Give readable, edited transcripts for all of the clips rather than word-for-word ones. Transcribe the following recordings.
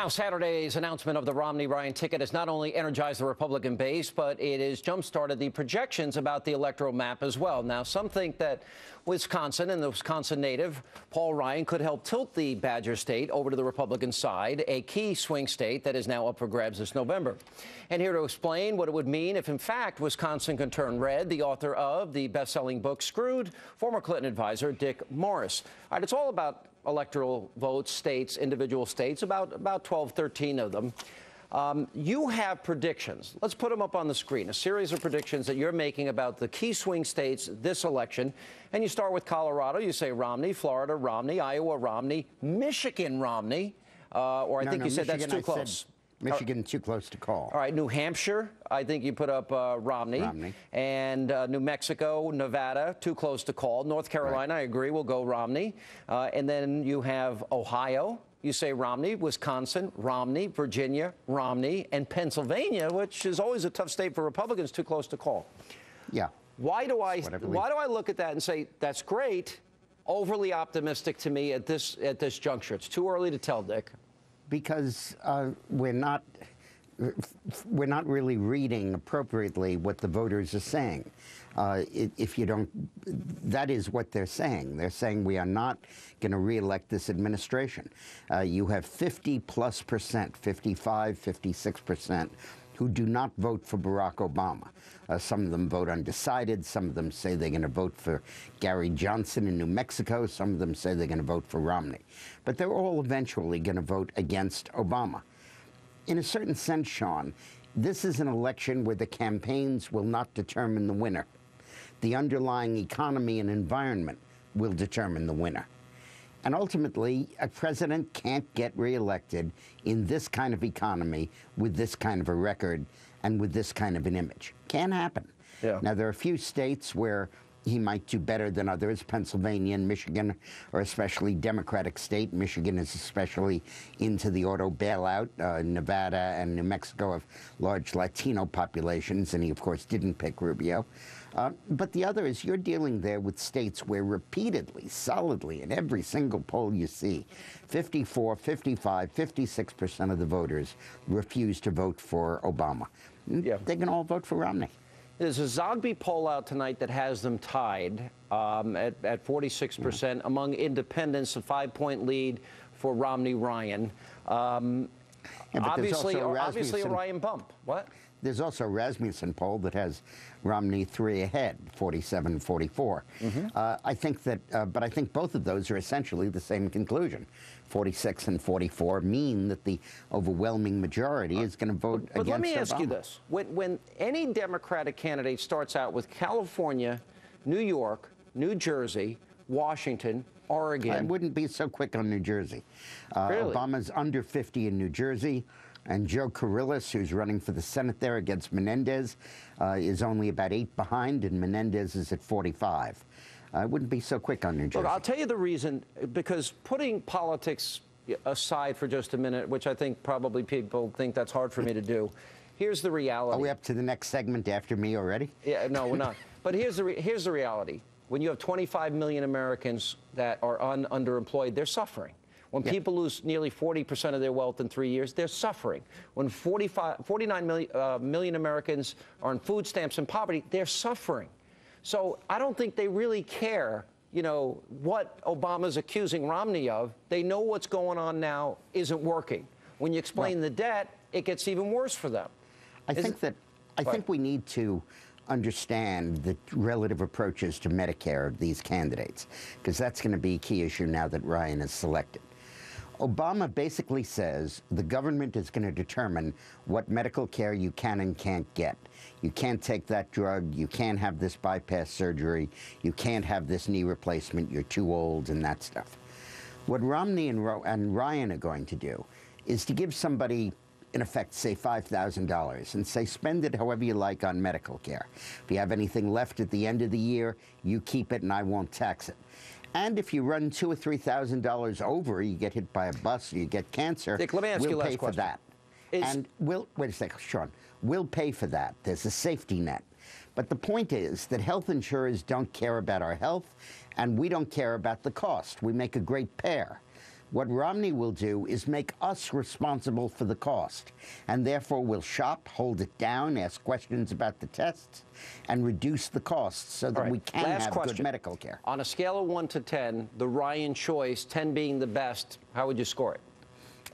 Now, Saturday's announcement of the Romney-Ryan ticket has not only energized the Republican base, but it has jump-started the projections about the electoral map as well. Now, some think that Wisconsin and the Wisconsin native, Paul Ryan, could help tilt the Badger state over to the Republican side, a key swing state that is now up for grabs this November. And here to explain what it would mean if, in fact, Wisconsin can turn red, the author of the best-selling book Screwed, former Clinton advisor Dick Morris. All right, it's all about electoral votes, states, individual states, about 12, 13 of them. You have predictions. Let's put them up on the screen. A series of predictions that you're making about the key swing states this election. And you start with Colorado. You say Romney, Florida, Romney, Iowa, Romney, Michigan, Romney. Or I think you said Michigan, that's too close. Michigan, too close to call. All right, New Hampshire, I think you put up Romney. And New Mexico, Nevada, too close to call. North Carolina, right. I agree, we'll go Romney. And then you have Ohio. You say Romney, Wisconsin, Romney, Virginia, Romney, and Pennsylvania, which is always a tough state for Republicans, too close to call. Yeah. Why do I look at that and say that's great, overly optimistic to me at this juncture? It's too early to tell, Dick. Because we're not really reading appropriately what the voters are saying. If you don't, that is what they're saying. They're saying we are not going to reelect this administration. You have 50+%, 55, 56%, who do not vote for Barack Obama. Some of them vote undecided. Some of them say they're going to vote for Gary Johnson in New Mexico. Some of them say they're going to vote for Romney. But they're all eventually going to vote against Obama. In a certain sense, Sean, this is an election where the campaigns will not determine the winner. The underlying economy and environment will determine the winner. And ultimately, a president can't get reelected in this kind of economy with this kind of a record and with this kind of an image. Can't happen. Yeah. Now, there are a few states where he might do better than others. Pennsylvania and Michigan are especially Democratic state. Michigan is especially into the auto bailout. Nevada and New Mexico have large Latino populations, and he, of course, didn't pick Rubio. But the other is you're dealing there with states where repeatedly, solidly, in every single poll you see, 54, 55, 56% of the voters refuse to vote for Obama. Yeah. They can all vote for Romney. There's a Zogby poll out tonight that has them tied at 46%. Among independents, a 5-point lead for Romney-Ryan. Obviously a Ryan bump. What? There's also a Rasmussen poll that has Romney 3 ahead, 47-44. I think that, but I think both of those are essentially the same conclusion. 46 and 44 mean that the overwhelming majority is going to vote against Obama. But let me ask you this. When any Democratic candidate starts out with California, New York, New Jersey, Washington, Oregon... I wouldn't be so quick on New Jersey. Really? Obama's under 50 in New Jersey. And Joe Carrillis, who's running for the Senate there against Menendez, is only about 8 behind, and Menendez is at 45. I wouldn't be so quick on New Jersey. Look, I'll tell you the reason, because putting politics aside for just a minute, which I think probably people think that's hard for me to do, here's the reality. Are we up to the next segment after me already? Yeah, no, we're not. But here's the reality. When you have 25 million Americans that are underemployed, they're suffering. When people lose nearly 40% of their wealth in 3 years, they're suffering. When 49 million Americans are on food stamps and poverty, they're suffering. So I don't think they really care, you know, what Obama's accusing Romney of. They know what's going on now isn't working. When you explain the debt, it gets even worse for them. I think we need to understand the relative approaches to Medicare of these candidates, because that's going to be a key issue now that Ryan is selected. Obama basically says the government is going to determine what medical care you can and can't get. You can't take that drug. You can't have this bypass surgery. You can't have this knee replacement. You're too old and that stuff. What Romney and Ryan are going to do is to give somebody, in effect, say $5,000 and say, spend it however you like on medical care. If you have anything left at the end of the year, you keep it and I won't tax it. And if you run $2,000 or $3,000 over, you get hit by a bus or you get cancer, Dick, let me ask you we'll pay for that. And we'll, wait a second, Sean, we'll pay for that. There's a safety net. But the point is that health insurers don't care about our health, and we don't care about the cost. We make a great pair. What Romney will do is make us responsible for the cost, and therefore will shop, hold it down, ask questions about the tests, and reduce the costs so that we can have good medical care. On a scale of 1 to 10, the Ryan choice, 10 being the best, how would you score it?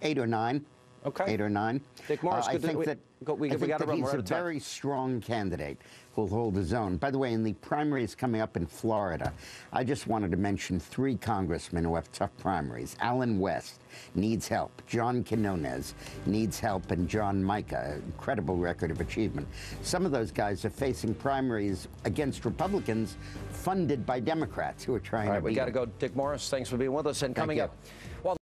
8 or 9. Okay. 8 or 9. Dick Morris, I think that he's a very strong candidate who'll hold his own. By the way, in the primaries coming up in Florida, I just wanted to mention 3 congressmen who have tough primaries. Alan West needs help. John Quinones needs help. And John Mica, incredible record of achievement. Some of those guys are facing primaries against Republicans funded by Democrats who are trying to beat them. We got to go. Dick Morris, thanks for being with us. And coming up, well,